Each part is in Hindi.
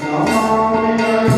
Namaha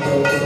Yeah.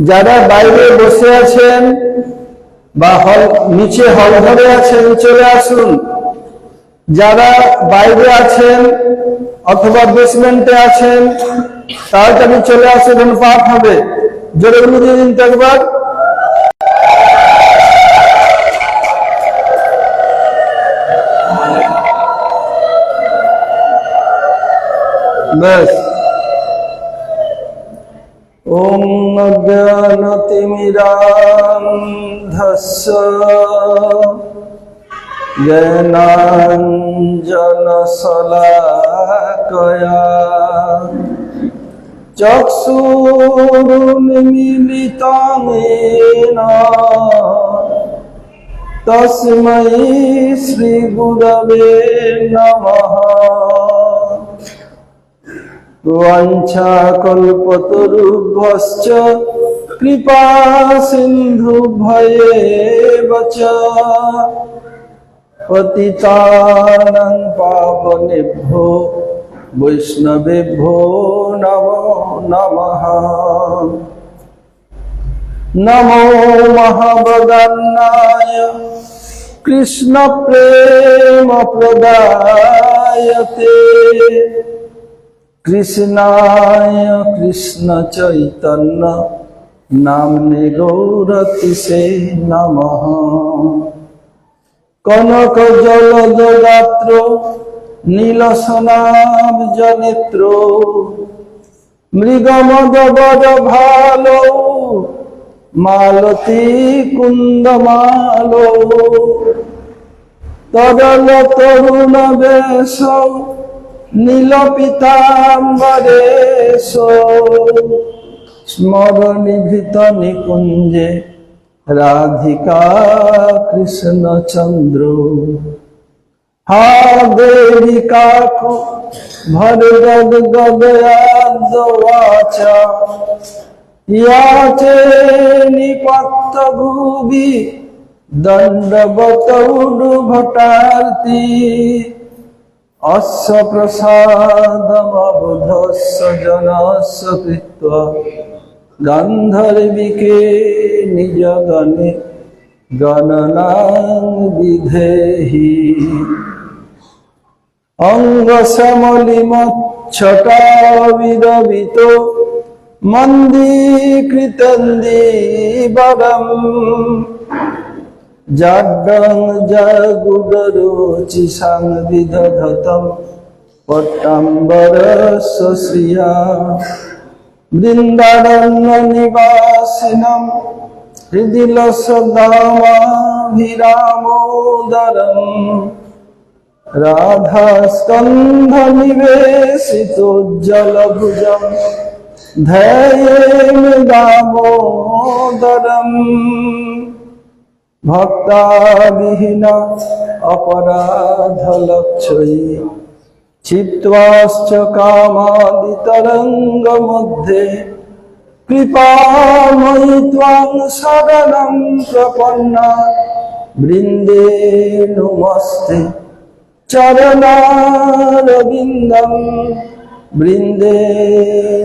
যারা বাইরে বসে আছেন বা নিচে হল ঘরে আছেন চলে আসুন। যারা বাইরে আছেন অথবা বেসমেন্টে আছেন তাড়াতাড়ি চলে আসুন, পাঠ হবে। জোরে বলে দিন তো একবার। ব্যাস। ওম অজ্ঞানতিমিরান্ধস্য জ্ঞানাঞ্জনশলাকয়া চক্ষুरुन्मीलितं येन तस्मै श्रीगुरवे नमः। वाञ्छाकल्पतरुभ्यश्च कृपा सिन्धुभ्येव च पतितानां पावनेभ्यो वैष्णवेभ्यो नमो नमः। नमो महावदन्नाय कृष्णप्रेमप्रदायते कृष्णाय कृष्ण चैतन्य नाम्ने गौरतिसे नमः। कनक जलदगात्रो नीलसनाब्जनेत्रो मृगमदबद भालो मालती कुन्दमालो तदल तरुण वेशो नीलपीताम्बरेशो स्मरणीभृत निकुंजे राधिका कृष्ण चंद्रो। हा देवी काकु भरगद गदयाद्वाचा याचे निपत्त भूवि दंडवतौडुभटार्ति अस्य प्रसादमबुधस्य जनस्य कृत्वा गान्धर्विके निजगणे गणनां विधेहि। अंगसमलिमच्छटाविरवितो मन्दीकृतन्दीवरम् जाड्डं जगुडरुचिसां विदधतं पट्टाम्बरस्य श्रिया वृन्दारण्य निवासिनं हृदि लसदामाभिरामोदरम् राधास्कन्ध निवेशितोज्जलभुजं ध्यायेमि दामोदरम् भक्ताविहीन अपराधलक्षये क्षिप्त्वाश्च कामादितरङ्गमध्ये कृपामयि त्वां शरणं प्रपन्ना वृन्दे नमस्ते चरणारविन्दं वृन्दे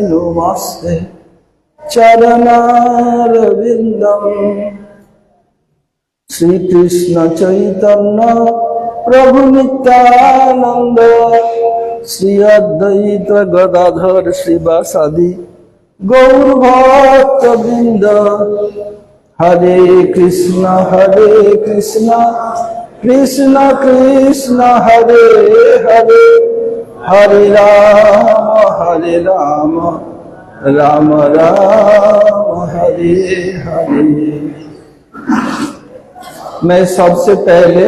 नमस्ते चरणारविन्दम् श्री कृष्ण चैतन्य प्रभु नित्यानंद श्री अद्वैत गदाधर श्रीवासादि गौर भक्त वृंद हरे कृष्ण कृष्ण कृष्ण हरे हरे हरे राम राम राम हरे हरे। मैं सबसे पहले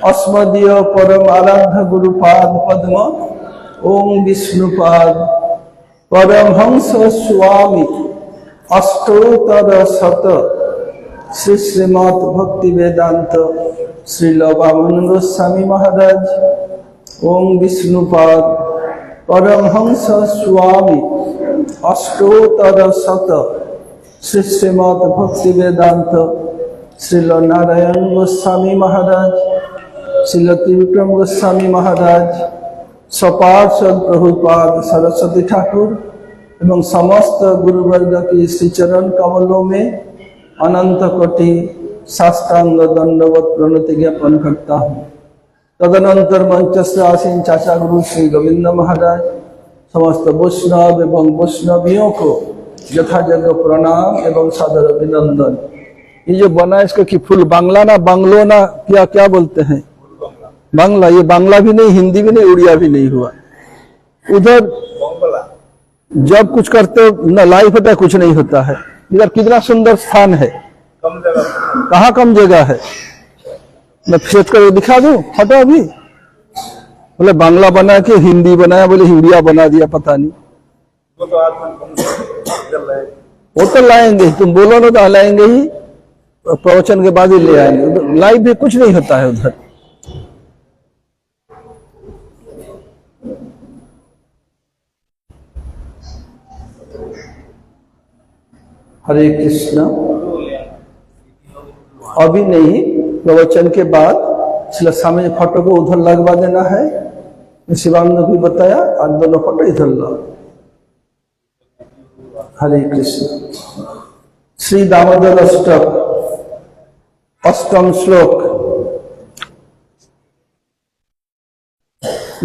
अस्मदीय परम आराध्य गुरुपाद पद्म ओम विष्णुपाद परमहंस स्वामी अष्टोत्तर शत श्री श्रीमद् भक्ति वेदांत श्रील वामन गोस्वामी महाराज ओम विष्णुपाद परमहंस स्वामी अष्टोत्तर शत श्री श्रीमद् भक्ति वेदांत श्रील नारायण गोस्वामी महाराज श्रील त्रिविक्रम गोस्वामी महाराज सपार्षद प्रभुपाद सरस्वती ठाकुर एवं समस्त गुरुवर्ग की श्री चरण कमलों में अनंत कोटि साष्टांग दंडवत प्रणति ज्ञापन करता हूँ। तदनंतर मंच से आसीन चाचा गुरु श्री गोविंद महाराज समस्त वैष्णव एवं वैष्णवियों को यथायोग्य प्रणाम एवं सादर अभिनंदन। ये जो बना है इसका कि फुल बांग्ला ना बांग्लो ना क्या क्या बोलते हैं बांग्ला, ये बांग्ला भी नहीं, हिंदी भी नहीं, उड़िया भी नहीं हुआ। उधर जब कुछ करते हो न लाइव होता है, कुछ नहीं होता है। इधर कितना सुंदर स्थान है, कम जगह, कहाँ कम जगह है। मैं फेंक कर दिखा दूं फोटो अभी, बोले बांग्ला बना के हिंदी बनाया, बोले उड़िया बना दिया, पता नहीं। वो तो लाएंगे, तुम बोलो ना तो लाएंगे ही, प्रवचन के बाद ही ले आएंगे। लाइव भी कुछ नहीं होता है उधर। हरे कृष्ण। अभी नहीं, प्रवचन के बाद सामने फोटो को उधर लगवा देना है। शिवानंद को भी बताया, आज दोनों फोटो इधर लो। हरे कृष्ण। श्री दामोदर अष्टक अष्टम श्लोक।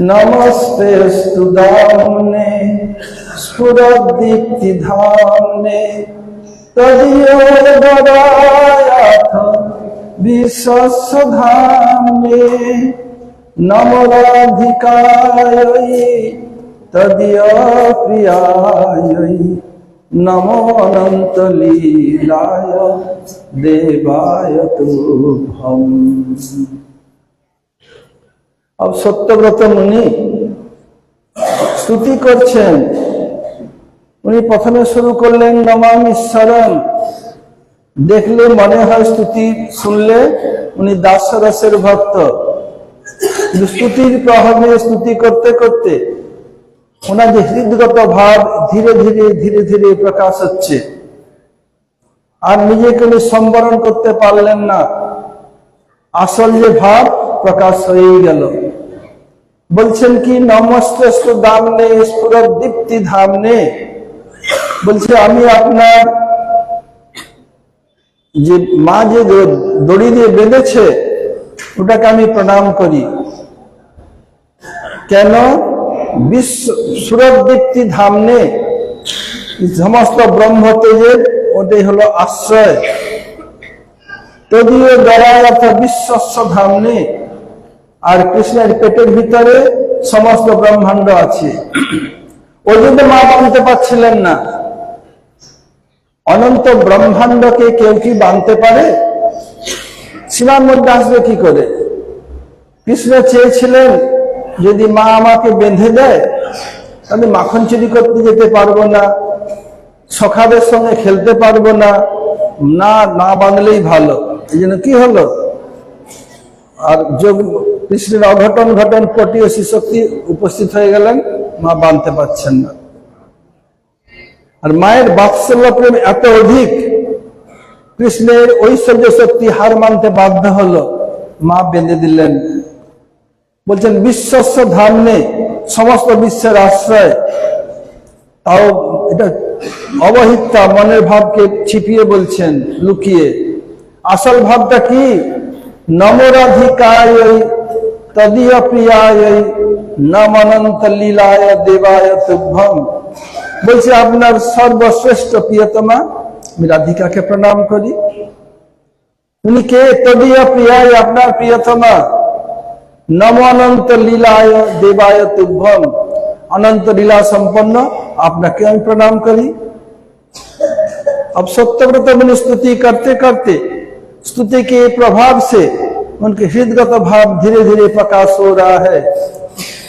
नमस्तेस्तु दाम्ने स्फुरदीप्तिधाम्ने तदीयोदरायाथ विश्वधाम्ने नमोराधिकायै तदीयप्रियायै नमो अनंत लीलाय देवाय तुभ्यं। अब सत्यव्रत मुनि स्तुति करছেন। উনি প্রথমে শুরু করলেন নমামি শরণ। দেখলে মনে হয় स्तुति শুনলে উনি দাসরসের ভক্ত। स्तुतिर प्रभावे स्तुति करते करते ওনার যে হৃদগত ভাব ধীরে ধীরে ধীরে ধীরে প্রকাশ হচ্ছে। আর নিজেকে উনি সম্বরণ করতে পারলেন না, আসল যে ভাব প্রকাশ হয়ে গেল। বলছেন কি নমস্তেস্তু দাম্নে স্ফুরদীপ্তি ধামনে, বলছে আমি আপনার যে মা যে দড়ি দিয়ে বেঁধেছে ওটাকে আমি প্রণাম করি। কেন? বিশ্ব সুরদীপ্তি ধামনে, সমস্ত ব্রহ্ম তেজের ওটাই হলো আশ্রয়। তদীয় দ্বারা অর্থাৎ বিশ্বস্ব ধামনে, আর কৃষ্ণের পেটের ভিতরে সমস্ত ব্রহ্মাণ্ড আছে। ওই জন্য মা বাঁধতে পারছিলেন না। অনন্ত ব্রহ্মাণ্ডকে কেউ কি বাঁধতে পারে? সীমার মধ্যে আসবে কি করে? কৃষ্ণ চেয়েছিলেন যদি মা আমাকে বেঁধে দেয় তাহলে মাখন চুরি করতে যেতে পারবো না, সখাদের সঙ্গে খেলতে পারবো না, না বাঁধলেই ভালো। এই জন্য কি হলো, আর যোগ কৃষ্ণের অঘটন ঘটন পটীয় শিশক্তি উপস্থিত হয়ে গেলেন, মা বাঁধতে পারছেন না। আর মায়ের বাৎসল্য প্রেম এত অধিক, কৃষ্ণের ঐশ্বর্য শক্তি হার মানতে বাধ্য হলো, মা বেঁধে দিলেন। বলছেন বিশ্বস্য ধামনে, সমস্ত বিশ্বের আশ্রয়। তাও এটা অবহিতা, মনের ভাবকে ছিপিয়ে বলছেন, লুকিয়ে। আসল ভাবটা কি? নমরাধিকায় তদীয় প্রিয়ায় নমনন্ত লীলায় দেবায় তুভ্যম। বলছে আপনার সর্বশ্রেষ্ঠ প্রিয়তমা আমি রাধিকাকে প্রণাম করি। উনি কে? তদীয় প্রিয়ায়, আপনার প্রিয়তমা। নম অনন্ত লীলায় দেবায় তুভ্যম, अनंत लीला संपन्न आपके हम प्रणाम करी। अब सत्यव्रत मुनि स्तुति करते करते स्तुति के प्रभाव से उनके हृदयगत भाव धीरे धीरे प्रकाश हो रहा है।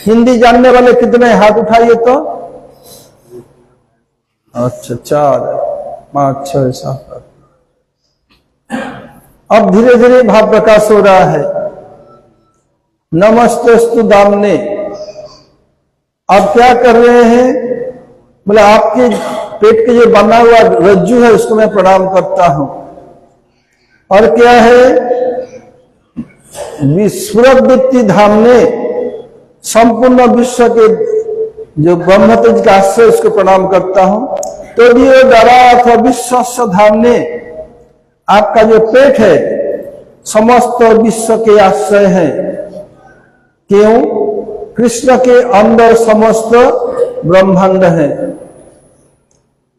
हिंदी जानने वाले कितने हाथ उठाइए तो? अच्छा 4 5 6 7। अब धीरे धीरे भाव प्रकाश हो रहा है। नमस्तेस्तु दामने। आप क्या कर रहे हैं? बोले आपके पेट के जो बना हुआ रज्जु है उसको मैं प्रणाम करता हूं। और क्या है? विस्फुरद्दीप्ति धामने, संपूर्ण विश्व के जो ब्रह्म तेज का आश्रय उसको प्रणाम करता हूं। तो दियो दरा अथवा विश्व धामने, आपका जो पेट है समस्त विश्व के आश्रय है। क्यों? कृष्ण के अंदर समस्त ब्रह्मांड है।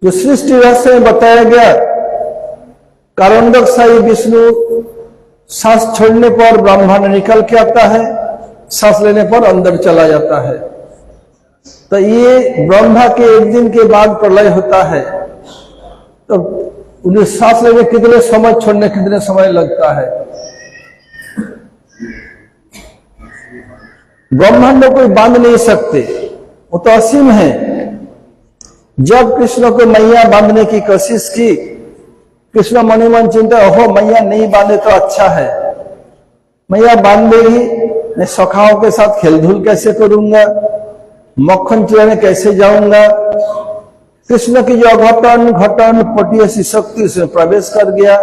जो सृष्टि रहस्य में बताया गया, कारणदक्षाई विष्णु सांस छोड़ने पर ब्रह्मांड निकल के आता है, सांस लेने पर अंदर चला जाता है। तो ये ब्रह्मा के एक दिन के बाद प्रलय होता है, तो उन्हें सांस लेने कितने समय, छोड़ने कितने समय लगता है। ब्रह्मांड कोई बांध नहीं सकते, वो तो असीम है। जब कृष्ण को मैया बांधने की कोशिश की, कृष्ण मने मन चिंता, ओहो मैया नहीं बांधे तो अच्छा है, मैया बांध देगी, मैं सखाओं के साथ खेलधूल कैसे करूंगा, मक्खन चुराने कैसे जाऊंगा। कृष्ण की जो अघटन घटन पटीय सी शक्ति उसमें प्रवेश कर गया,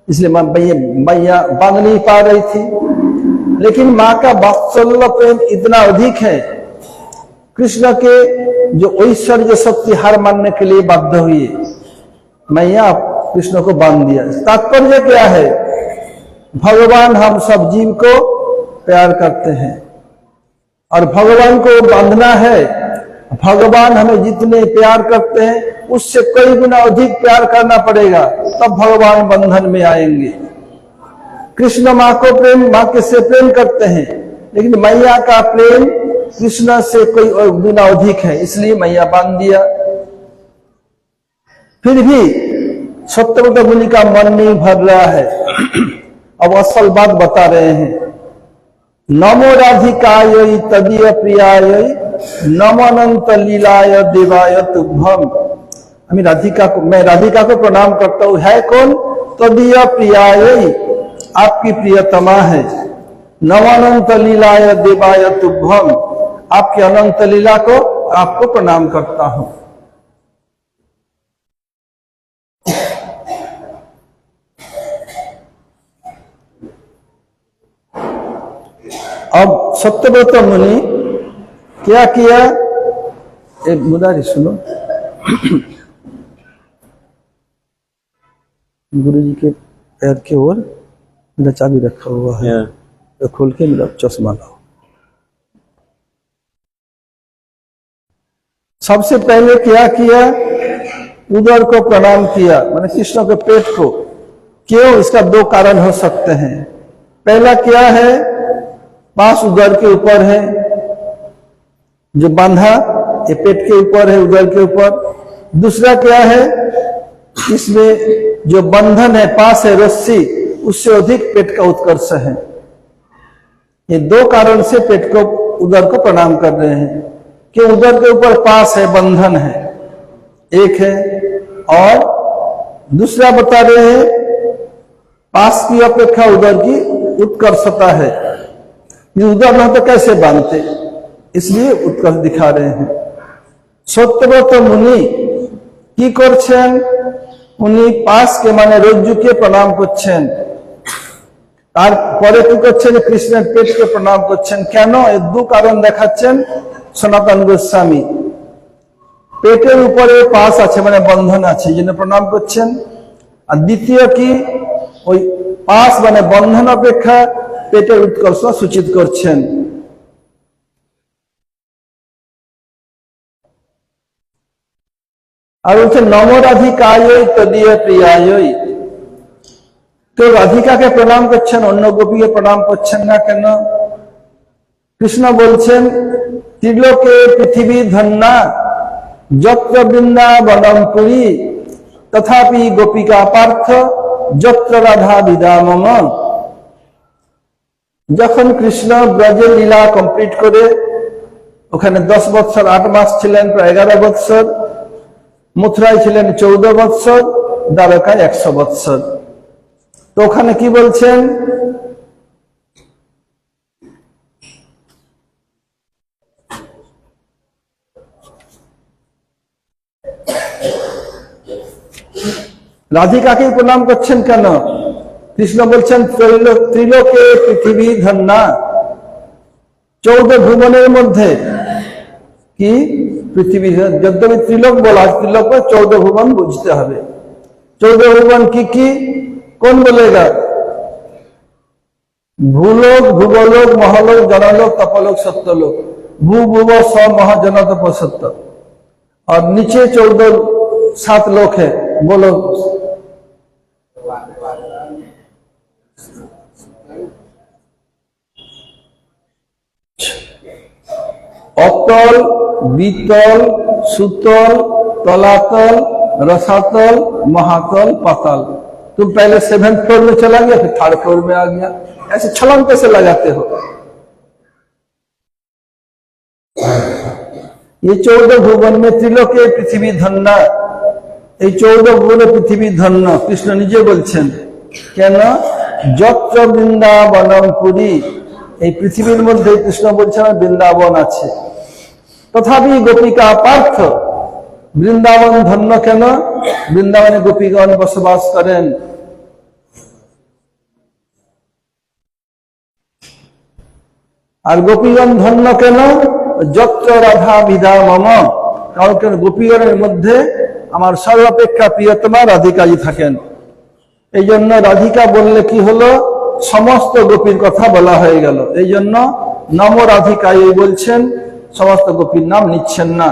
इसलिए मैया बांध नहीं पा रही थी। लेकिन माँ का वात्सल्य प्रेम इतना अधिक है, कृष्ण के जो ऐश्वर्य शक्ति हार मानने के लिए बाध्य हुई, मैया कृष्ण को बांध दिया। तात्पर्य क्या है? भगवान हम सब जीव को प्यार करते हैं और भगवान को बांधना है। भगवान हमें जितने प्यार करते हैं उससे कई गुना अधिक प्यार करना पड़ेगा, तब भगवान बंधन में आएंगे। कृष्ण माँ को प्रेम, माँ के से प्रेम करते हैं, लेकिन मैया का प्रेम कृष्ण से कोई गुना अधिक है, इसलिए मैया बांध दिया। फिर भी सत्यव्रत मुनि का मन नहीं भर रहा है। अब असल बात बता रहे हैं। नमो राधिकाय तदीय प्रियाय नमोनंत लीलाय देवाय तुभ्यम। मैं राधिका को प्रणाम करता हूं। है कौन? तदीय प्रियाय, आपकी प्रियतमा है। नवानंत लीलाय देवाय तुभ्यम, आपकी अनंत लीला को आपको प्रणाम करता हूं। अब सत्यव्रत मुनि क्या किया? एक मुरारी सुनो। गुरु जी के पैर के ओर मेरा चाबी रखा हुआ है, तो खोल के मेरा चश्मा लाओ। सबसे पहले क्या किया? उदर को प्रणाम किया, माने कृष्ण के पेट को। क्यों? इसका 2 कारण हो सकते हैं। पहला क्या है? पांच उदर के ऊपर है, जो बांधा ये पेट के ऊपर है, उदर के ऊपर। दूसरा क्या है, इसमें जो बंधन है, पास है, रस्सी, उससे अधिक पेट का उत्कर्ष है। ये दो कारण से पेट को, उदर को प्रणाम कर रहे हैं कि उदर के ऊपर पास है, बंधन है, एक है। और दूसरा बता रहे हैं पास की अपेक्षा उदर की उत्कर्षता है। ये उदर न तो कैसे बांधते, इसलिए उत्कर्ष दिखा रहे हैं। सत्यव्रत मुनि की करছেন, উনি পাশকে মানে রজ্জুকে প্রণাম করছেন। তারপরে কি করছেন, কৃষ্ণের পেটকে প্রণাম করছেন। কেন? এর দু কারণ দেখাচ্ছেন সনাতন গোস্বামী। পেটের উপরে পাশ আছে মানে বন্ধন আছে, এই জন্য প্রণাম করছেন। আর দ্বিতীয় কি, ওই পাশ মানে বন্ধন অপেক্ষা পেটের উৎকর্ষ সূচিত করছেন। আর বলছে নম রাধিকায় তদীয় প্রিয়ায়। তো রাধিকাকে প্রণাম করছেন, অন্য গোপীকে প্রণাম করছেন না কেন? কৃষ্ণ বলছেন ত্রিলোকে পৃথিবী ধন্যা যত্র বৃন্দাবনম পুরী তথাপি গোপিকা পার্থ যত্র রাধা বিদা মম। যখন কৃষ্ণ ব্রজের লীলা কমপ্লিট করে ওখানে 10 বৎসর 8 মাস ছিলেন, প্রায় 11 বৎসর, মথুরায় ছিলেন 14 বৎসর, দ্বারকায় 100 বৎসর। তো ওখানে কি বলছেন, রাধিকাকে প্রণাম করছেন কেন? কৃষ্ণ বলছেন ত্রিলোকে পৃথিবী ধন্যা। 14 ভুবনের মধ্যে কি পৃথিবী, যদ্যপি ত্রিলোক বলা, ত্রিলোক 14 ভুবন বুঝতে হবে। 14 ভুবন কি কি, কোন বলেगा? ভূলোক, ভূগোলোক, মহালোক, জনলোক, তপলোক, সত্যলোক। ভূ ভুব स महा जन तप सत्य। और नीचे 7 लोक है, बोलो। अतल, बीतल, सुतल, तलातल, रसातल, महातल, पाताल। तुम पहले 7th फ्लोर में चला गया, फिर 3rd फ्लोर में आ गया। ऐसे छलांग कैसे लगाते हो? ये 14 भुवन में त्रिलोके पृथ्वी धन्ना, এই 14 ভুবনে পৃথিবী ধন্য। কৃষ্ণ নিজে বলছেন কেন, যত্র বৃন্দাবনম পুরী, এই পৃথিবীর মধ্যে কৃষ্ণ বলছেন বৃন্দাবন আছে। তথাপি গোপিকা পার্থ, বৃন্দাবন ধন্য কেন? বৃন্দাবনে গোপীগণ বসবাস করেন। আর গোপীগণ ধন্য কেন? যত্র রাধা বিদা মম, কারণ গোপীগণের মধ্যে আমার সর্বাপেক্ষা প্রিয়তমা রাধিকাজি থাকেন। এই জন্য রাধিকা বললে কি হলো, সমস্ত গোপীর কথা বলা হয়ে গেল। এই জন্য নম রাধিকায় বলছেন, সমস্ত গোপীর নাম নিচ্ছেন না,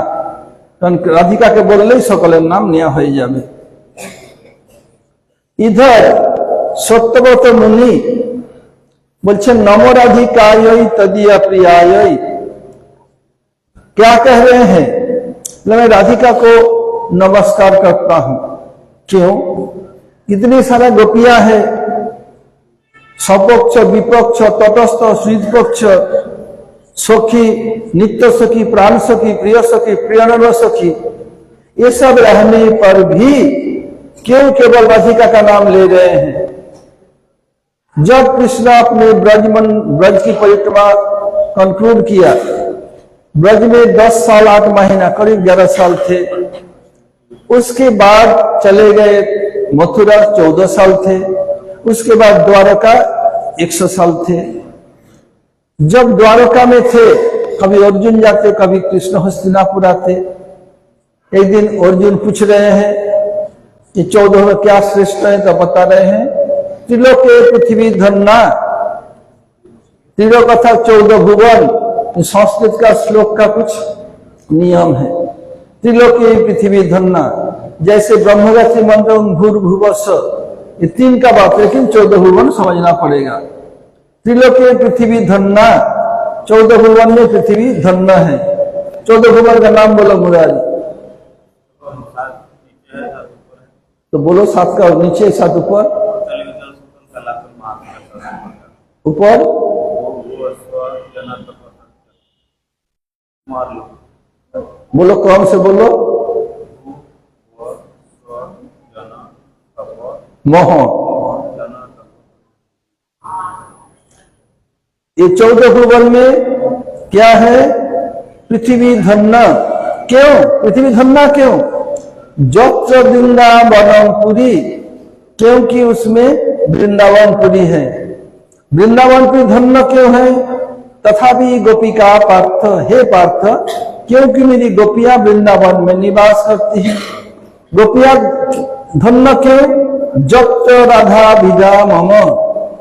কারণ রাধিকাকে বললেই সকলের নাম নেওয়া হয়ে যাবে। इधर सत्यव्रत मुनि बोलছেন नम राधिकाय तदीय प्रियाय। क्या कह रहे हैं? मैं राधिका को नमस्कार करता हूं। क्यों? इतनी सारा गोपियां है, सपक्ष, विपक्ष, तटस्थ, श्रीपक्ष, सखी, नित्य सखी, प्राण सखी, प्रिय सखी, प्रियनव सखी, ये सब रहने पर भी क्यों केवल राधिका का नाम ले रहे हैं? जब कृष्ण अपने ब्रज की परिक्रमा कंक्लूड किया, ब्रज में 10 साल 8 महीना, करीब 11 साल थे। उसके बाद चले गए मथुरा, 14 साल थे। उसके बाद द्वारका 100 साल थे। जब द्वारका में थे, कभी अर्जुन जाते, कभी कृष्ण हस्तिनापुर आते। एक दिन अर्जुन पूछ रहे हैं कि 14 में क्या श्रेष्ठ है, तो बता रहे हैं त्रिलोके पृथ्वी धन्ना। त्रिलोक अर्थात 14 भुवन। संस्कृत का श्लोक का कुछ नियम है। त्रिलोकी पृथ्वी धन्ना, जैसे ब्रह्मगायत्री मंत्र भूर्भुवस्व, ये 3 का बात, लेकिन 14 भुवन समझना पड़ेगा। त्रिलोकी पृथ्वी धन्ना, 14 भुवन में पृथ्वी धन्ना है। 14 भुवन का नाम बोलो मुरारी। तो बोलो 7 का नीचे 7 ऊपर ऊपर बोलो क्रम से बोलो। मोह। ये 14 भुवन में क्या है? पृथ्वी धन्ना। क्यों पृथ्वी धन्ना? क्यों? जोत्र वृंदावनपुरी, क्योंकि उसमें वृंदावनपुरी है। वृंदावनपुरी धन्य क्यों है? तथापि गोपिका पार्थ, हे पार्थ, क्योंकि मेरी गोपियां वृंदावन में निवास करती हैं। गोपियां धन्य क्यों? जक्त राधा विदा मम,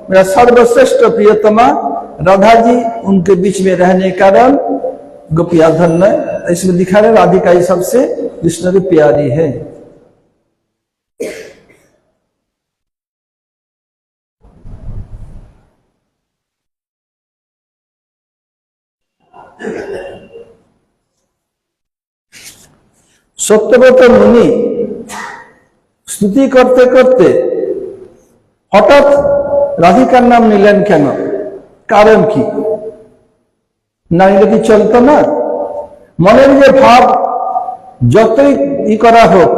मेरा सर्वश्रेष्ठ प्रियतमा राधा जी उनके बीच में रहने के कारण गोपियां धन्य। इसमें दिखा रहे राधिका ही सबसे कृष्ण की प्यारी है। সত্যব্রত মুনি स्तुति करते करते हठात राधिकार नाम निलेन केन? कारण की? ना निले कि चलतो ना? मनेर जे भाव যতই ই করা হোক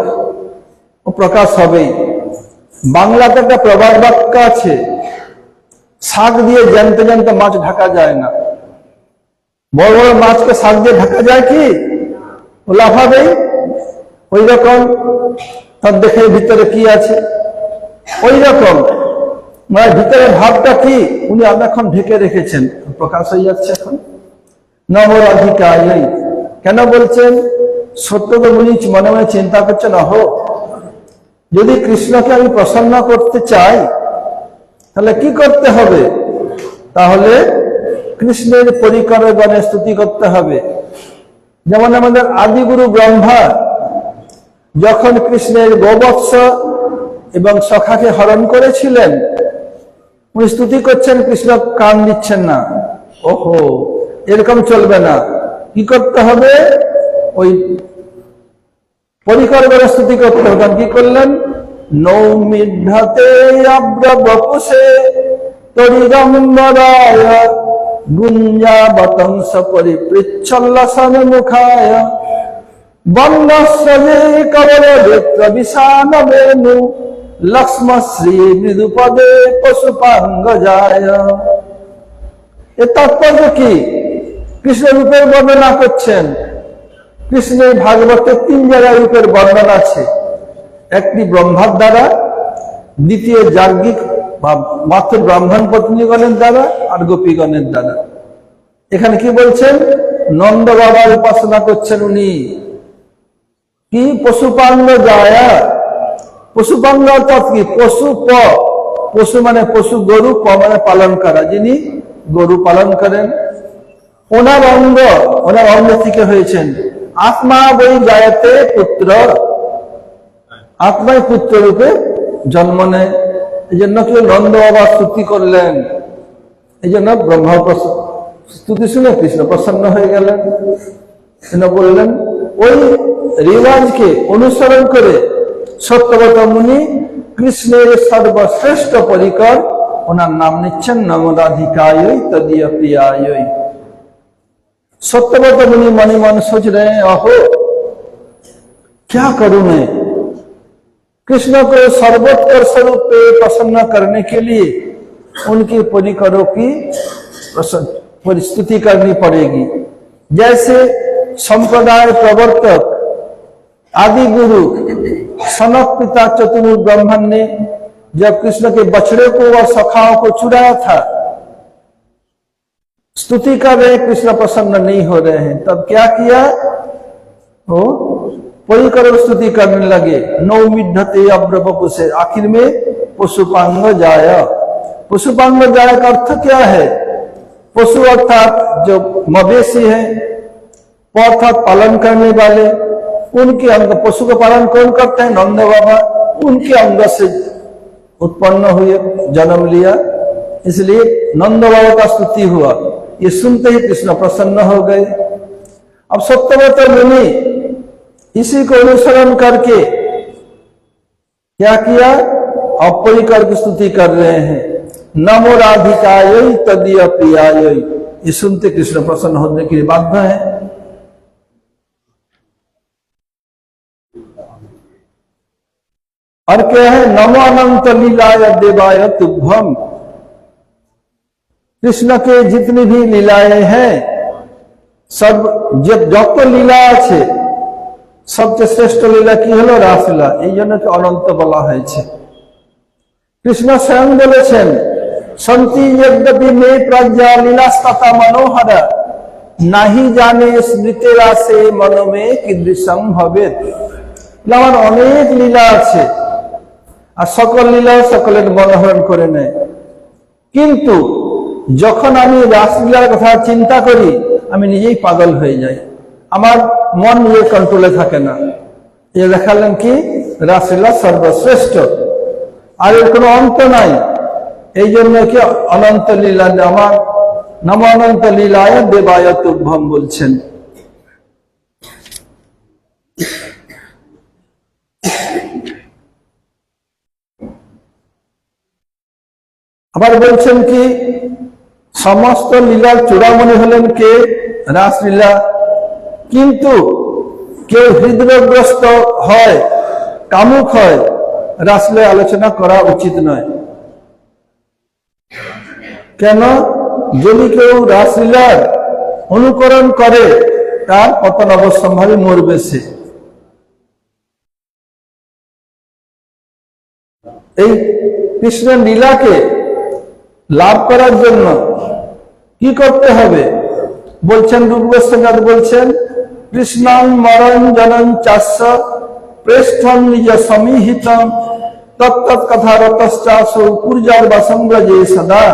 ও প্রকাশ হবেই। বাংলাতে একটা প্রবাদ বাক্য আছে, শাক দিয়ে জানতে জানতে মাছ ঢাকা যায় না। বড় বড় মাছকে শাক দিয়ে ঢাকা যায় কি? ও লাফাবেই। ওই রকম তার দেখে ভিতরে কি আছে, ওই রকম মানে ভিতরে ভাবটা কি উনি এখন ঢেকে রেখেছেন, প্রকাশ হয়ে যাচ্ছে এখন। নবরাধিকায় কেন বলছেন? সত্যত মুনি মনে মনে চিন্তা করছেন, অহো যদি কৃষ্ণকে আমি প্রসন্ন করতে চাই তাহলে কি করতে হবে? তাহলে কৃষ্ণের পরিকরে গণে স্তুতি করতে হবে। যেমন আমাদের আদিগুরু ব্রহ্মা যখন কৃষ্ণের গোবৎস এবং সখাকে হরণ করেছিলেন, উনি স্তুতি করছেন, কৃষ্ণ কান দিচ্ছেন না। ওহো, এরকম চলবে না, কি করতে হবে? ওই পরিকর করে স্তুতি করতে হবে। কি করলেন? নৌমিঢতে আব্রবপুষে তরিগম্বরায় গুঞ্জাবতংস পরিপৃচ্ছল্লসন মুখায় বন্দস্রজে কবল বেত্র বিশান বেণু লক্ষ্মশ্রী মৃদুপদে পশুপাঙ্গ যায়। এর তাৎপর্য কি? কৃষ্ণ রূপের বর্ণনা করছেন। কৃষ্ণের ভাগবতে 3 জায়গায় রূপের বর্ণনা আছে। একটি ব্রহ্মার দ্বারা, দ্বিতীয় যাজ্ঞিক বা মাত্র ব্রাহ্মণ পত্নীগণের দ্বারা, আর গোপীগণের দ্বারা। এখানে কি বলছেন? নন্দ বাবার উপাসনা করছেন উনি। কি? পশুপাঙ্গ যায়। পশুপাঙ্গ অর্থাৎ কি? পশু প, পশু মানে পশু, গরু, প মানে পালন করা, যিনি গরু পালন করেন। ওনার অঙ্গ, ওনার অঙ্গ থেকে হয়েছেন। আত্মা বই জায়তে পুত্র, আত্মায় পুত্র রূপে জন্ম নেয়। এই জন্য কি নন্দ বাবা স্তুতি করলেন। এই জন্য ব্রহ্মা স্তুতি শুনে কৃষ্ণ প্রসন্ন হয়ে গেলেন। বললেন ওই রিওয়াজকে অনুসরণ করে সত্যব্রত মুনি কৃষ্ণের সর্বশ্রেষ্ঠ পরিকর ওনার নাম নিচ্ছেন নমরাধিকায় তদীয় প্রিয়ায়। सत्यव्रत मुनि मन मन सोच रहे हैं, अहो क्या करूं मैं? कृष्ण को सर्वोत्कर्ष रूप पे प्रसन्न करने के लिए उनकी परिकरों की स्तुति करनी पड़ेगी। जैसे संप्रदाय प्रवर्तक आदि गुरु सनक पिता चतुर्मुख ब्राह्मण ने जब कृष्ण के बछड़े को और सखाओं को चुराया था, स्तुति कर रहे, कृष्ण प्रसन्न नहीं हो रहे हैं, तब क्या किया? वो परिकर स्तुति करने लगे। नौमिढ़ते अब्रवपु से, आखिर में पशुपांग जाय। पशुपांग जाय का अर्थ क्या है? पशु अर्थात जो मवेशी है, अर्थात पालन करने वाले, उनके अंग, पशु का पालन कौन करते हैं? नंद बाबा। उनके अंग से उत्पन्न हुए, जन्म लिया, इसलिए नंद बाबा का स्तुति हुआ। ये सुनते ही कृष्ण प्रसन्न हो गए। अब सत्यव्रत मुनि इसी को अनुसरण करके क्या किया, अपरिकर की स्तुति कर रहे हैं। नमो राधिकाय तदीय प्रियाय, ये सुनते कृष्ण प्रसन्न होने के लिए बाध्य है। और क्या है, नमो अनंत लीलाय देवाय तुभ्यम, कृष्ण के जितनी भी लीलाएं हैं सब যত লীলা আছে সবচেয়ে শ্রেষ্ঠ লীলা কি হলো, রাসলীলা। এই জন্য অনন্ত বলা হয়েছে। কৃষ্ণ স্বয়ং বলেছেন, সন্তি যদ্যপি মে প্রজ্ঞা লীলাস্ততা মনোহরা নাহি জানে স্মৃতি রাসে মনমে কীদৃশং ভবেৎ। আমার অনেক লীলা আছে আর সকল লীলাও সকলের মনোহরণ করে নেয়, কিন্তু যখন আমি রাসলীলার কথা চিন্তা করি আমি নিজেই পাগল হয়ে যাই, আমার মন নিজের কন্ট্রোলে থাকে না। এ দেখালেন কি, রাসলীলা সর্বশ্রেষ্ঠ, আর এর কোনো অন্ত নাই। এই জন্য কি অনন্ত লীলা, আমার নম অনন্ত লীলায় দেবায় তুভ্যম বলছেন। আবার বলছেন কি, সমস্ত লীলার চূড়ামণি হলেন কে, রাসলীলা। কিন্তু কেউ হৃদয়গ্রস্ত হয়, কামুক হয়, রাসলীলা আলোচনা করা উচিত নয়। কেন, যদি কেউ রাসলীলার অনুকরণ করে তার পতন অবশ্যম্ভাবী, মরবে সে। এই কৃষ্ণের লীলাকে লাভ করার জন্য কি করতে হবে বলছেন রূপ গোস্বামী, বলছেন কৃষ্ণং মরঞ্জনং চাস্য প্রেষ্ঠং নিজ সমীহিতং তত্তৎ কথা রতশ্চাসো পূর্জার বাসং ব্রজে সদা।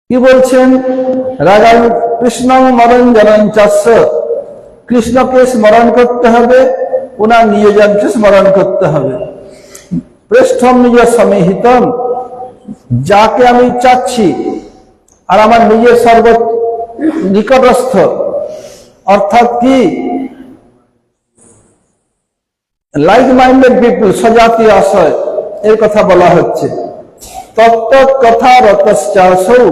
কি বলছেন, রাজা কৃষ্ণং মরঞ্জনং চাস্য, কৃষ্ণকে স্মরণ করতে হবে, ওনার নিয়োজনকে স্মরণ করতে হবে। প্রেষ্ঠম নিজ সমীহিতম, যাকে আমি চাচ্ছি আর আমার নিজের সর্ব নিকটস্থ, অর্থাৎ কি লাইক মাইন্ডেড পিপুল, সজাতীয় আশয়, এর কথা বলা হচ্ছে। তত্ত্বৎ কথা রতশ্চাসৌ,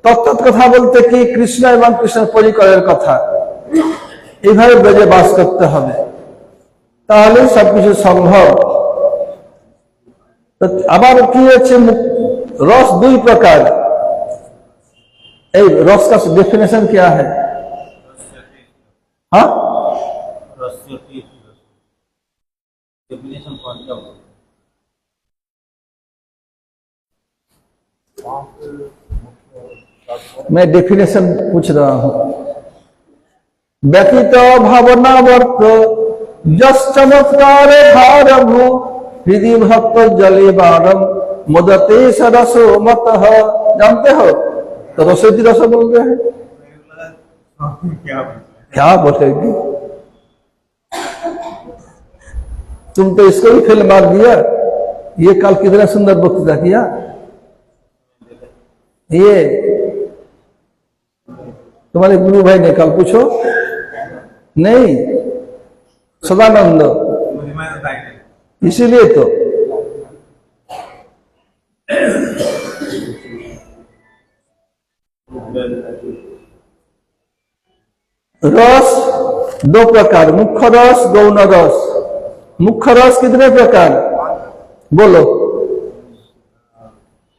তত্ত্বৎ কথা বলতে কি, কৃষ্ণ এবং কৃষ্ণের পরিকরের কথা। এইভাবে ব্রজে বাস করতে হবে, তাহলে সবকিছু সম্ভব। আবার কি হচ্ছে, रस दुई प्रकार। रस का डेफिनेशन क्या है? हाँ, मैं डेफिनेशन पूछ रहा हूं। व्यतीत भावना वर्त जस चमत्कार भारभू हृदय भक्त जले बारम मुदते सरसो मत। जानते हो तो रसोई रस बोल रहे हैं, क्या बोलेगी? तुम तो इसको भी फेल मार दिया। ये कल कितना सुंदर वक्तृता किया। ये तुम्हारे गुरु भाई ने कल, पूछो नहीं, सदानंद, इसीलिए तो रस दो प्रकार, मुख्य रस, गौण रस। मुख्य रस कितने प्रकार बोलो,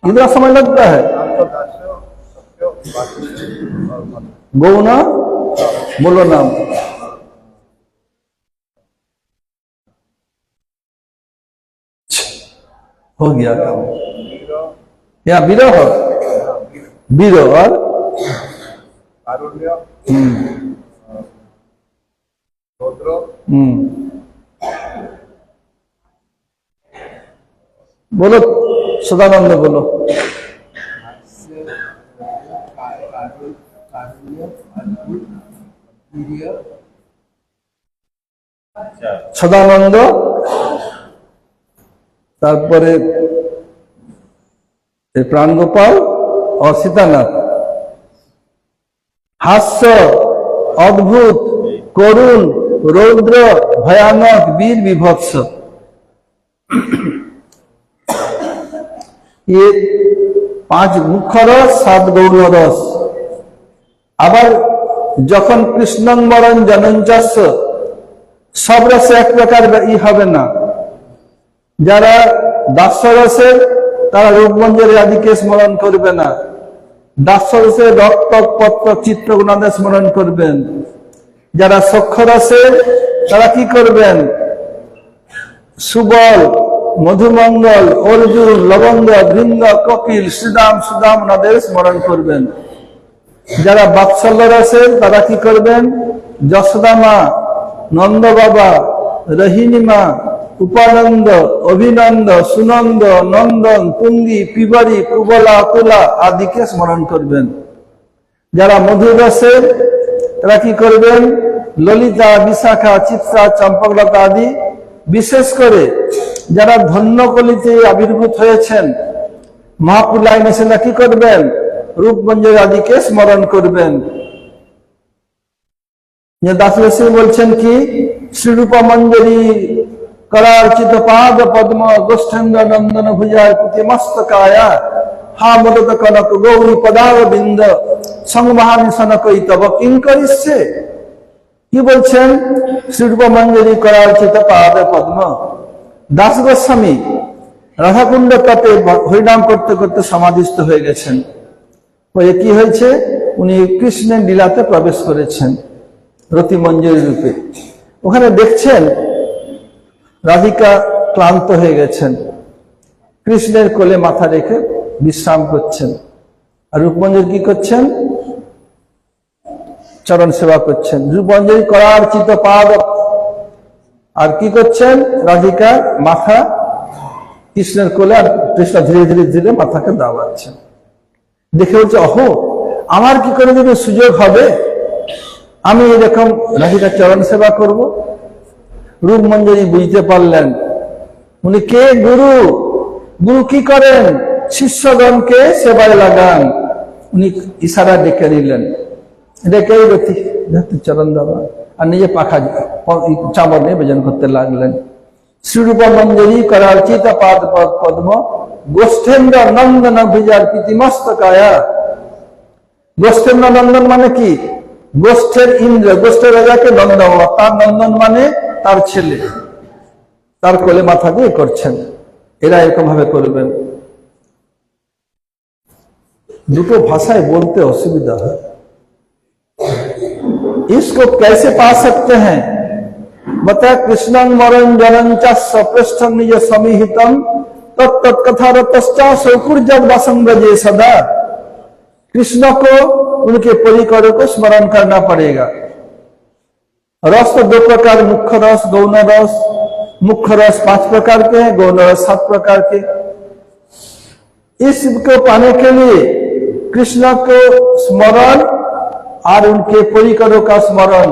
कितना समय लगता है? गौण बोलो नाम। हो गया काम। क्या विरह, विरह और बोलो सदानंद बोलो। सदानंद, তারপরে প্রাণগোপাল और सीतानाथ, हास्य, अद्भुत, करुण, रौद्र, भयानक, वीर, विभत्स, ये 5 मुख्य रस, 7 गौण रस। আবার যখন কৃষ্ণং বরং জনঞ্চস্য, সব রসে এক প্রকার হবে না। যারা দাস্যরসের তারা রূপমঞ্জরি আদিকে স্মরণ করবে না। দাস্যরসের রক্তক পত্র চিত্রগুণাদের স্মরণ করবেন। যারা সখ্যরসের তারা কি করবেন? সুবল, মধুমঙ্গল, অর্জুন, লবঙ্গ, ভৃঙ্গ, কপিল, শ্রীদাম, সুদাম ওনাদের স্মরণ করবেন। যারা বাৎসল্য রসের তারা কি করবেন? যশোদা মা, নন্দ বাবা, রহিণী মা, উপানন্দ, অভিনন্দ, সুনন্দ, নন্দন, তুঙ্গি, পিবরি, কুবলা, তুলা আদিকে স্মরণ করবেন। যারা মধুর রসের তারা কি করবেন? ললিতা, বিশাখা, চিত্রা, চম্পকলতা আদি। বিশেষ করে যারা ধন্যকলিতে আবির্ভূত হয়েছেন মহাপুলায় এসে কি করবেন? রূপমঞ্জরি আদিকে স্মরণ করবেন। দাসরসি বলছেন কি? শ্রীরূপমঞ্জরি करार्चित पाद पद्म गोष्ठंग नंदन भुजाय मस्तकाया हा मदत कनक गौरी पदार बिंद संवाहानी सनकई तब किंकरिष्ये। কি বলছেন? শ্রীরূপমঞ্জরি करार्चित पाद पद्म। দাস গোস্বামী রাধাকুণ্ড তটে হরিনাম করতে করতে সমাধিস্থ হয়ে গেছেন। হয়ে কি হয়েছে? উনি কৃষ্ণের লীলাতে প্রবেশ করেছেন রতিমঞ্জরি রূপে। ওখানে দেখছেন রাধিকা ক্লান্ত হয়ে গেছেন, কৃষ্ণের কোলে মাথা রেখে বিশ্রাম করছেন। আর রূপমঞ্জরি কি করছেন? চরণ সেবা করছেন। রূপমঞ্জরি करार्चित पाद। আর কি করছেন? রাধিকা মাথা কৃষ্ণের কোলে, আর কৃষ্ণ ধীরে ধীরে ধীরে মাথাকে দাবাচ্ছেন। দেখে বলছে, অহো, আমার কি করে যদি সুযোগ হবে আমি এরকম রাধিকা চরণ সেবা করব? রূপমঞ্জরি বুঝতে পারলেন উনি কে? গুরু। গুরু কি করেন? শিষ্যগণকে সেবায় লাগান। উনি ইশারা ডেকে নিলেন, ডেকে চরণ দেওয়া, আর নিজে পাখা চামর নিয়ে বেজন করতে লাগলেন। শ্রীরূপমঞ্জরি करार्चित पाद पद्म গোষ্ঠেন্দ্র নন্দন ভিজার প্রীতিমস্তকায়া। গোষ্ঠেন্দ্র নন্দন মানে কি? গোষ্ঠের ইন্দ্র, গোষ্ঠের রাজাকে নন্দন, তার নন্দন মানে তার ছেলে, তার কোলে মাথা দিয়ে করছেন। এরা এরকম ভাবে করবেন। দুটো ভাষায় বলতে অসুবিধা হয়। इसको कैसे पा सकते हैं? बता कृष्णं वरं जनं च सपृष्ठं निज समीहितं तत् कथा रतश्च सौकुर्जत वासं ब्रजे सदा। कृष्ण को उनके परिकरों को स्मरण करना पड़ेगा। रस तो 2 प्रकार, मुख्य रस, गौण रस। मुख्य रस 5 प्रकार के हैं, गौण रस 7 प्रकार के। इसको पाने के लिए कृष्ण को स्मरण और उनके परिकरों का स्मरण,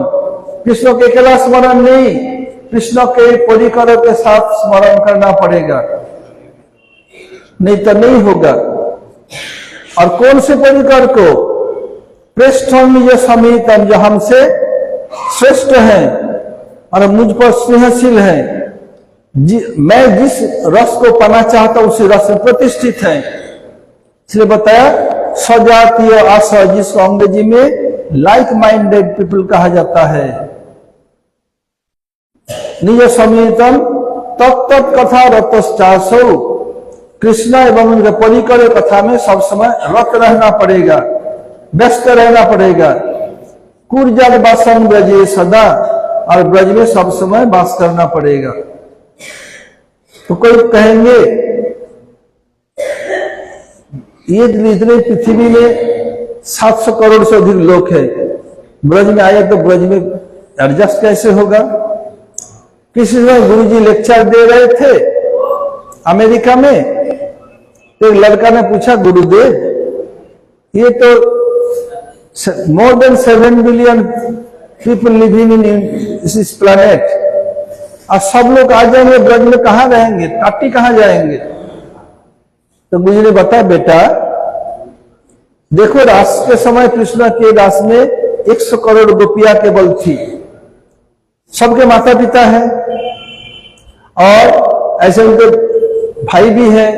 कृष्ण के अकेला स्मरण नहीं, कृष्ण के परिकरों के साथ स्मरण करना पड़ेगा, नहीं तो नहीं होगा। और कौन से परिकर को? प्रेष्ठम निज समीतम, जो हमसे श्रेष्ठ है और मुझ पर स्नेहशील है। मैं जिस रस को पाना चाहता हूं उसी रस में प्रतिष्ठित है। इसलिए बताया सजातीय आशा, जिसको अंग्रेजी में लाइक माइंडेड पीपल कहा जाता है। निज समीतम तत्त कथा रतश्चासौ। कृष्ण एवं उनके परिकर कथा में सब समय रत रहना पड़ेगा, व्यस्त रहना पड़ेगा। कुर्जत वासं ब्रजे सदा, और ब्रज में सब समय वास करना पड़ेगा। तो कोई कहेंगे ये इतने पृथ्वी में 700 करोड़ से अधिक लोग है, ब्रज में आए तो ब्रज में एडजस्ट कैसे होगा? किसी समय गुरुजी लेक्चर दे रहे थे अमेरिका में, तो एक लड़का ने पूछा, गुरुदेव ये तो more than 7 billion people living in this planet, और सब लोग आ जाएंगे ब्रज में, कहां रहेंगे? टाटी कहां जाएंगे? तो गुरुजी ने बताया, बेटा देखो रास के समय कृष्ण के रास में 100 करोड़ गोपियां केवल थी, सबके माता पिता है और ऐसे उनके भाई भी है,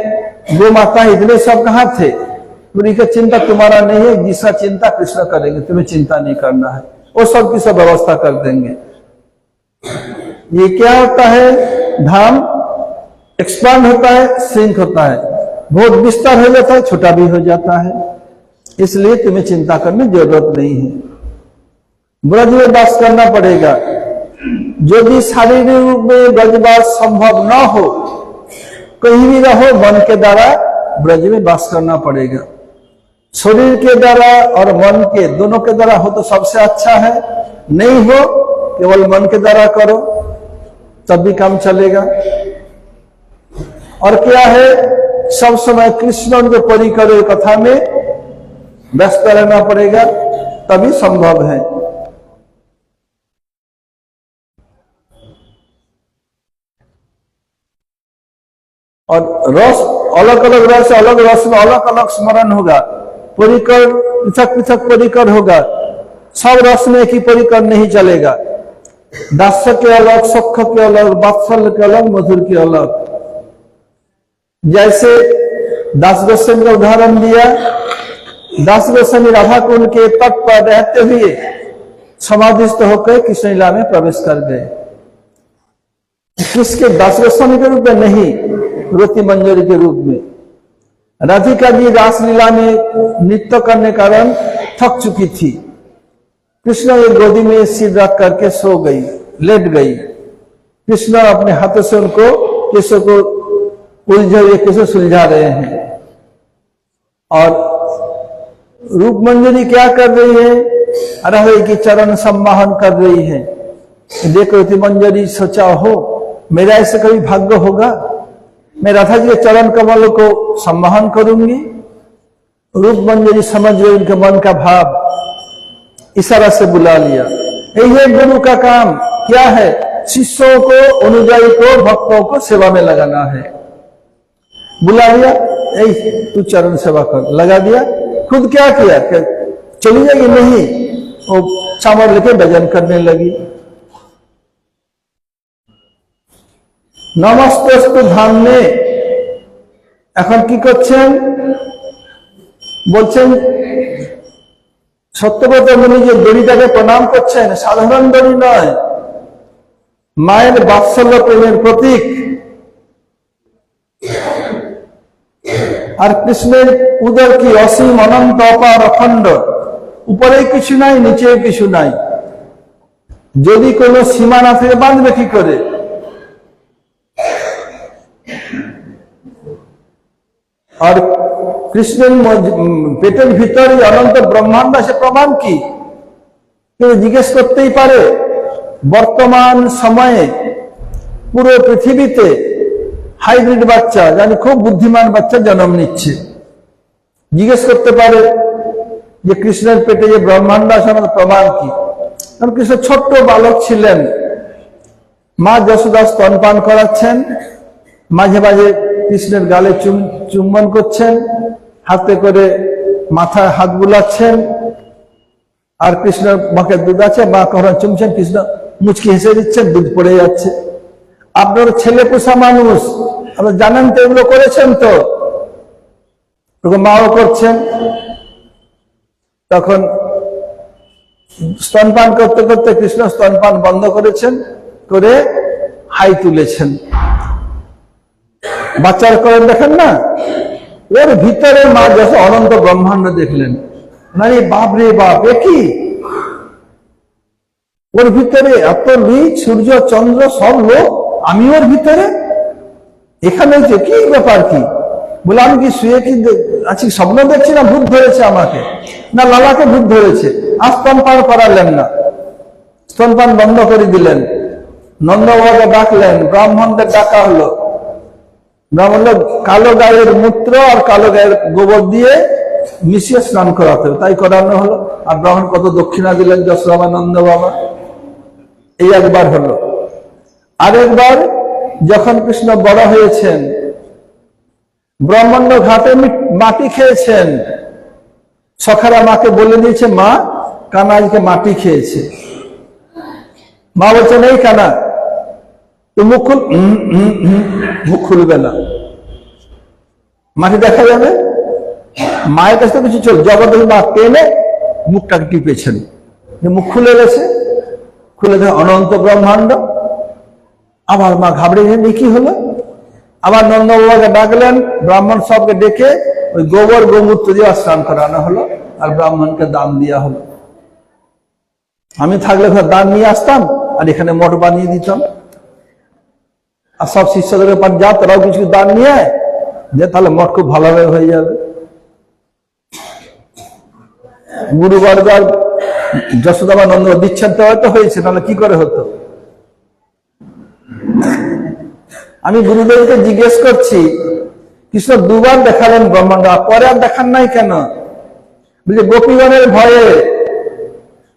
वो माता है, इतने सब कहाँ थे? पूरी का चिंता तुम्हारा नहीं है, जिसका चिंता कृष्ण करेंगे, तुम्हें चिंता नहीं करना है, वो सब की सब व्यवस्था कर देंगे। ये क्या होता है? धाम एक्सपांड होता है, सिंक होता है, बहुत विस्तार हो जाता है, छोटा भी हो जाता है, इसलिए तुम्हें चिंता करने की जरूरत नहीं है। ब्रज में वास करना पड़ेगा। जो भी शारीरिक रूप में ब्रजवास संभव न हो, कहीं भी रहो, मन के द्वारा ब्रज में वास करना पड़ेगा। शरीर के द्वारा और मन के दोनों के द्वारा हो तो सबसे अच्छा है, नहीं हो केवल मन के द्वारा करो तब भी काम चलेगा। और क्या है, सब समय कृष्ण उनके परिकर कथा में व्यस्त रहना पड़ेगा, तभी संभव है। और रस अलग अलग रस, अलग रस में अलग अलग स्मरण होगा, परिकर पृथक पृथक परिकर होगा, सब रस में एक ही परिकर नहीं चलेगा। दास्य के अलग, सुख के अलग, वात्सल्य के अलग, मधुर के अलग। जैसे दास गोस्वामी का उदाहरण दिया, दास गोस्वामी राधा कुंड के तट पर रहते हुए समाधिस्थ होकर कृष्ण लीला में प्रवेश कर गए। किसके? दास गोस्वामी के रूप में नहीं, रति मंजरी के रूप में। राधिका जी रासलीला में नृत्य करने कारण थक चुकी थी, कृष्ण एक गोदी में सिर रख करके सो गई, लेट गई। कृष्ण अपने हाथों से उनको केशों को कैसे सुलझा रहे हैं। और रूप मंजरी क्या कर रही है? राधा की चरण सम्माहन कर रही है। देखो रति मंजरी सोचा हो मेरा ऐसे कभी भाग्य होगा, मैं राधा जी के चरण कमल को सम्मान करूंगी। रूप मंजरी समझ गई उनके मन का भाव, इशारा से बुला लिया। यही गुरु का काम क्या है? शिष्यों को, अनुयायी को, भक्तों को सेवा में लगाना है। बुला लिया, तू चरण सेवा कर, लगा दिया। खुद क्या किया? चली जाएगी नहीं, वो चावल लेके भजन करने लगी। নমস্তেস্তু ধামে এখন কি করছেন? বলছেন সত্যব্রত মুনি যে দড়িটাকে প্রণাম করছেন, সাধারণ দড়ি নয়, মায়ের বাৎসল্য প্রেমের প্রতীক। আর কৃষ্ণের উদর কি অসীম, অনন্ত, অপার, অখণ্ড, উপরে কিছু নাই, নিচে কিছু নাই। যদি কোনো সীমা না থাকে বাঁধবে কি করে? और कृष्ण पेटर भीतर अनंत ब्रह्मांड से प्रमाण की जिज्ञेस करते ही पारे बर्तमान समय पुरो पृथ्वीते हाइब्रिड बच्चा जानी खूब बुद्धिमान बच्चा जन्म निच्छे जिज्ञेस करते पारे जे कृष्णेर पेटे जे ब्रह्मांड आछे प्रमाण की। कारण कृष्ण छोट्ट बालक छिलेन, मा यशोदा स्तनपान कराच्छेन, माझे माझे কৃষ্ণের গালে চুম্বন করছেন, হাতে করে মাথায় হাত বুলাচ্ছেন, আর কৃষ্ণের মুখে দুধ আছে, মা কখন চুমছেন, কৃষ্ণ মুচকি হেসে দিচ্ছেন, দুধ পড়ে যাচ্ছে। আপনার ছেলে পোষা মানুষ, আপনারা জানেন তো, এগুলো করেছেন তো, মাও করছেন। তখন স্তনপান করতে করতে কৃষ্ণ স্তনপান বন্ধ করেছেন, করে হাই তুলেছেন। বাচ্চার করেন দেখেন না, ওর ভিতরে মা যত অনন্ত ব্রহ্মাণ্ড দেখলেন, মানে বাপ রে বাপ, একই ওর ভিতরে এত লিক, সূর্য চন্দ্র সব লোক, আমি ওর ভিতরে এখানে যে কি ব্যাপার কি? বলে আমি কি শুয়ে কি আছি, স্বপ্ন দেখছি না ভূত ধরেছে আমাকে? না, লালাকে ভূত ধরেছে। আর স্তনপান করালেন না, স্তনপান বন্ধ করে দিলেন। নন্দ বাবাকে ডাকলেন, ব্রাহ্মণদের ডাকা হলো। ব্রাহ্মণ কালো গায়ের মূত্র আর কালো গায়ের গোবর দিয়ে মিশিয়ে স্নান করাতে হবে, তাই করানো হলো। আর ব্রাহ্মণ কত দক্ষিণা দিলেন যশোদানন্দ বাবা। এই একবার হলো। আরেকবার যখন কৃষ্ণ বড় হয়েছেন, ব্রহ্মাণ্ড ঘাটে মাটি খেয়েছেন, সখারা মাকে বলে দিয়েছে, মা কানা আজকে মাটি খেয়েছে। মা বলছেন এই কানা তো মুখ খুল, মুখ খুলবে না, মাটি দেখা যাবে। মায়ের কাছ থেকে কিছু চল, জবরদস্তি মা টেনে মুখটাকে টিপেছেন, মুখ খুলে গেছে। খুলে দেখে অনন্ত ব্রহ্মাণ্ড। আবার মা ঘাবড়ে গেলেন, কি হলো? আবার নন্দ বাবাকে ডাকলেন, ব্রাহ্মণ সবকে ডেকে ওই গোবর গোমূত্র দিয়ে স্নান করানো হলো, আর ব্রাহ্মণকে দান দেওয়া হলো। আমি থাকলে দান নিয়ে আসতাম আর এখানে মঠ বানিয়ে দিতাম, আর সব শিষ্যদের পাঠ যা তারাও কিছু দান নিয়ে আয়, যে তাহলে মঠ খুব ভালোভাবে হয়ে যাবে। গুরুবর্গ আর যশোদাবা নন্দ দিচ্ছেন তো হয়তো হয়েছে, তাহলে কি করে হতো? আমি গুরুদেবকে জিজ্ঞেস করছি, কৃষ্ণ দুবার দেখালেন ব্রহ্মাণ্ড, পরে আর দেখান নাই কেন? বুঝলি গোপীগণের ভয়ে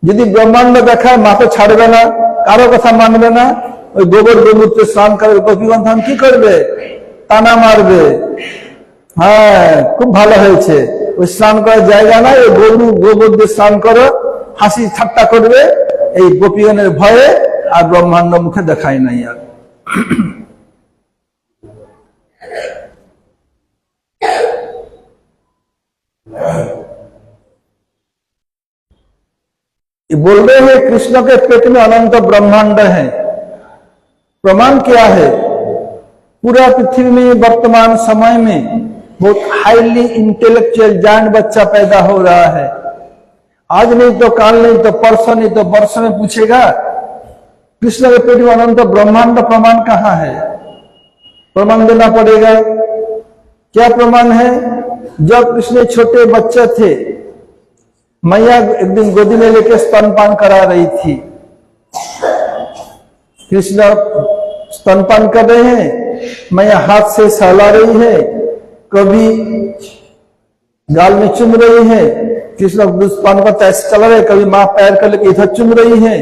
যদি ব্রহ্মাণ্ড দেখায় মা তো ছাড়বে না, কারো কথা মানবে না। ওই গোবর গোমূত্রে স্নান করে গোপীগণ তখন কি করবে? টানা মারবে। হ্যাঁ, খুব ভালো হয়েছে, ওই স্নান করার জায়গা নাই, ওই গরু গোবর দিয়ে স্নান করো, হাসি ঠাট্টা করবে এই গোপীগণের ভয়ে, আর ব্রহ্মাণ্ড মুখে দেখায় নাই আর। बोलते हैं कृष्ण के पेट में अनंत ब्रह्मांड है। प्रमाण क्या है? पूरा पृथ्वी में वर्तमान समय में बहुत हाईली इंटेलेक्चुअल जायंट बच्चा पैदा हो रहा है। आज नहीं तो काल, नहीं तो परसों, नहीं तो वर्ष में पूछेगा कृष्ण के पेट में अनंत ब्रह्मांड, प्रमाण कहाँ है? प्रमाण देना पड़ेगा। क्या प्रमाण है? जब कृष्ण छोटे बच्चे थे, मैया एक दिन गोदी में लेके स्तनपान करा रही थी। कृष्ण स्तनपान कर रहे हैं, मैया हाथ से सहला रही है, कभी गाल में चुम रही है। कृष्ण स्तन पर ऐसे चला रहे, कभी मां पैर कर लेके इधर चुम रही है,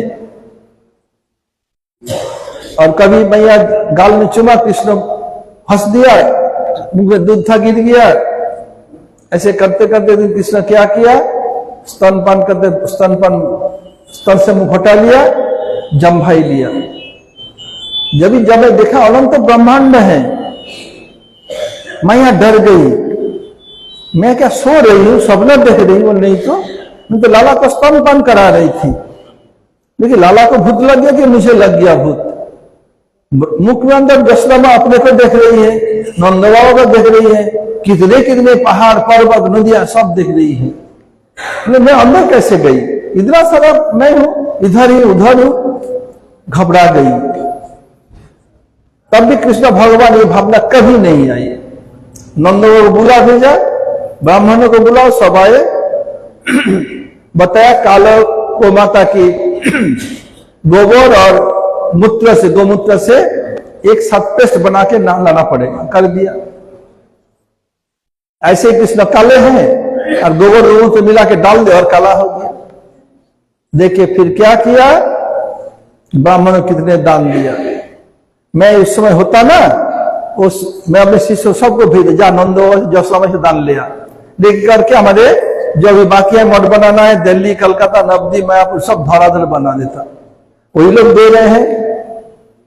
और कभी मैया गाल में चुमा, कृष्ण हंस दिया, मुंह में दूध था गिर गया। ऐसे करते करते कृष्ण क्या किया? स्तनपान करते स्तन से मुंह हटा लिया, जम्भाई लिया। जब देखा अनंत ब्रह्मांड है, मैया डर गई। मैं क्या सो रही हूं, सपना देख रही हूं? नहीं तो लाला को स्तनपान करा रही थी। लेकिन लाला को भूत लग गया कि मुझे लग गया भूत? मुख में अंदर यशोदा अपने को देख रही है, नंद बाबा को देख रही है, कितने कितने पहाड़ पर्वत नदियां सब देख रही है। मैं अंदर कैसे गई? इतना सारा मैं हूं, इधर ही उधर हूं, घबरा गई। तब भी कृष्ण भगवान ये भावना कभी नहीं आई। नंद को बुला भेजा, ब्राह्मणों को बुलाओ, सब आए। बताया कालो को माता की गोबर और मूत्र से, गोमूत्र से एक साथ पेस्ट बना के नाम लाना पड़ेगा, कर दिया। ऐसे कृष्ण काले हैं और गोबर गोमूत्र मिला के डाल दे और काला हो गया। देखिए फिर क्या किया? ब्राह्मणों कितने दान दिया। मैं इस समय होता ना, मैं अपने शिष्य सबको भेज दे, जा नंदो जसोदा से दान लिया, देख करके हमारे जो भी बाकी है मठ बनाना है, दिल्ली, कलकत्ता, नवदीप, मायापुर सब धराधर बना देता। वही लोग दे रहे हैं।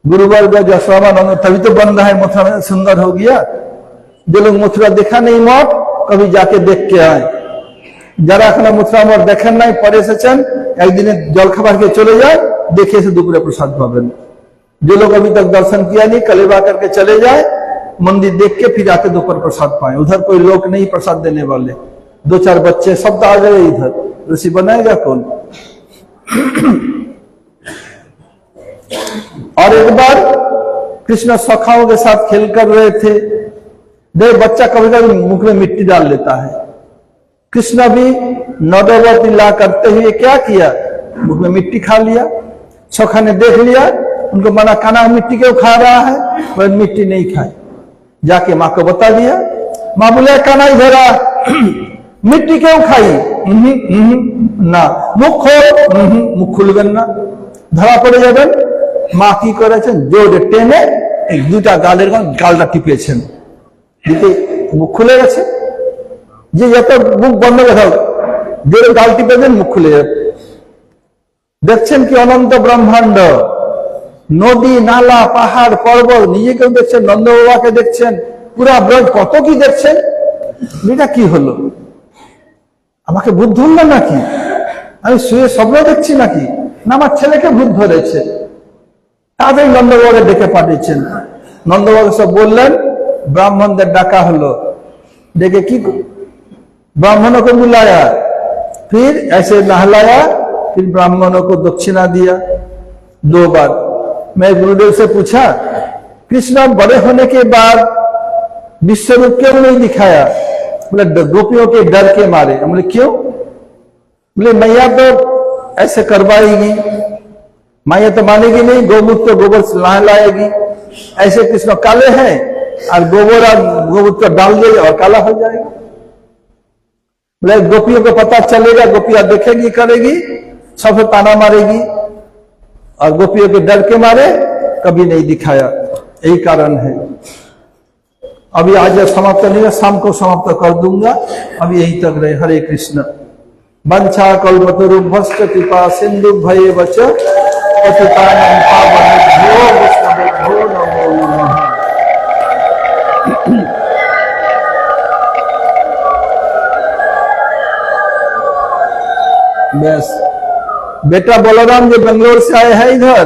गुरुवर्ग जसोदा नंदो तभी तो बन रहा है, मथुरा में सुंदर हो गया। जो लोग मथुरा देखा नहीं मठ, कभी जाके देख के आए। जरा एखना मथुरा मठ देखें नहीं, परे एसेছেন, একদিনে জল খাবার খেয়ে চলে যায়, দেখে এসে দুপুরে প্রসাদ পাবেন। जो लोग अभी तक दर्शन किया नहीं, कलेवा करके चले जाए, मंदिर देख के फिर आके दोपहर प्रसाद पाए। उधर कोई लोग नहीं प्रसाद देने वाले, 2-4 बच्चे सब तो आ गए इधर, ऋषि बनाएगा कौन? और एक बार कृष्ण सखाओं के साथ खेल कर रहे थे, देख बच्चा कभी कभी मुख में मिट्टी डाल लेता है। कृष्ण भी नौदवती ला करते हुए क्या किया? मुख में मिट्टी खा लिया। सखा ने देख लिया, उनको मना, काना मिट्टी क्यों खा रहा है? वह मिट्टी नहीं खाए। जाके माँ को बता दिया। माँ बोले काना इधर आ, मिट्टी क्यों खाई? ना, मुख खोल, मुख खुलबेन ना, धरा पड़े যাবেন। মা কি করেছেন? জোরে টেনে এক দুটা গালের গালটা টিপেছেন, দিতে মুখ খুলে গেছে। যে যত মুখ বন্ধ রাখো, জোরে গাল টিপে দেন, মুখ খুলে যাবে। দেখছেন কি অনন্ত ব্রহ্মাণ্ড, নদী নালা পাহাড় পর্বত, নিজেকেও দেখছেন, নন্দ বাবাকে দেখছেন, পুরা ব্রজ, কত কি দেখছেন। এটা কি হলো? আমাকে ভূত ধরলো নাকি? আমি শুয়ে স্বপ্ন দেখছি নাকি? না আমার ছেলেকে ভূত ধরেছে। তাদের নন্দবাবাকে ডেকে পাঠিয়েছেন। নন্দবাবু সব বললেন, ব্রাহ্মণদের ডাকা হলো, ডেকে কি ब्राह्मणों को बुलाया, फिर ऐसे नहलाया, फिर ब्राह्मणों को दक्षिणा दिया 2 बार। मैं गुरुदेव से पूछा, कृष्ण बड़े होने के बाद विश्वरूप क्यों नहीं दिखाया? बोले गोपियों के डर के मारे। बोले क्यों? बोले मैया तो ऐसे करवाएगी, मैया तो मानेगी नहीं, गोमूत्र तो गोबर से लाएगी, ऐसे कृष्ण काले हैं और गोमूत्र डाल देगी और काला हो जाएगा। बोले गोपियों को पता चलेगा, गोपियां देखेगी करेगी, सबसे ताना मारेगी, और गोपियों के डर के मारे कभी नहीं दिखाया, यही कारण है। अभी आज समाप्त नहीं है, शाम को समाप्त कर दूंगा, अभी यही तक रहे। हरे कृष्ण। वंशा कल्पतरुभ्यश्च कृपा सिन्धुभ्येव च पतितानां पावनेभ्यो वैष्णवेभ्यो नमो नमः। बस बेटा बलराम जो बेंगलोर से आए हैं इधर,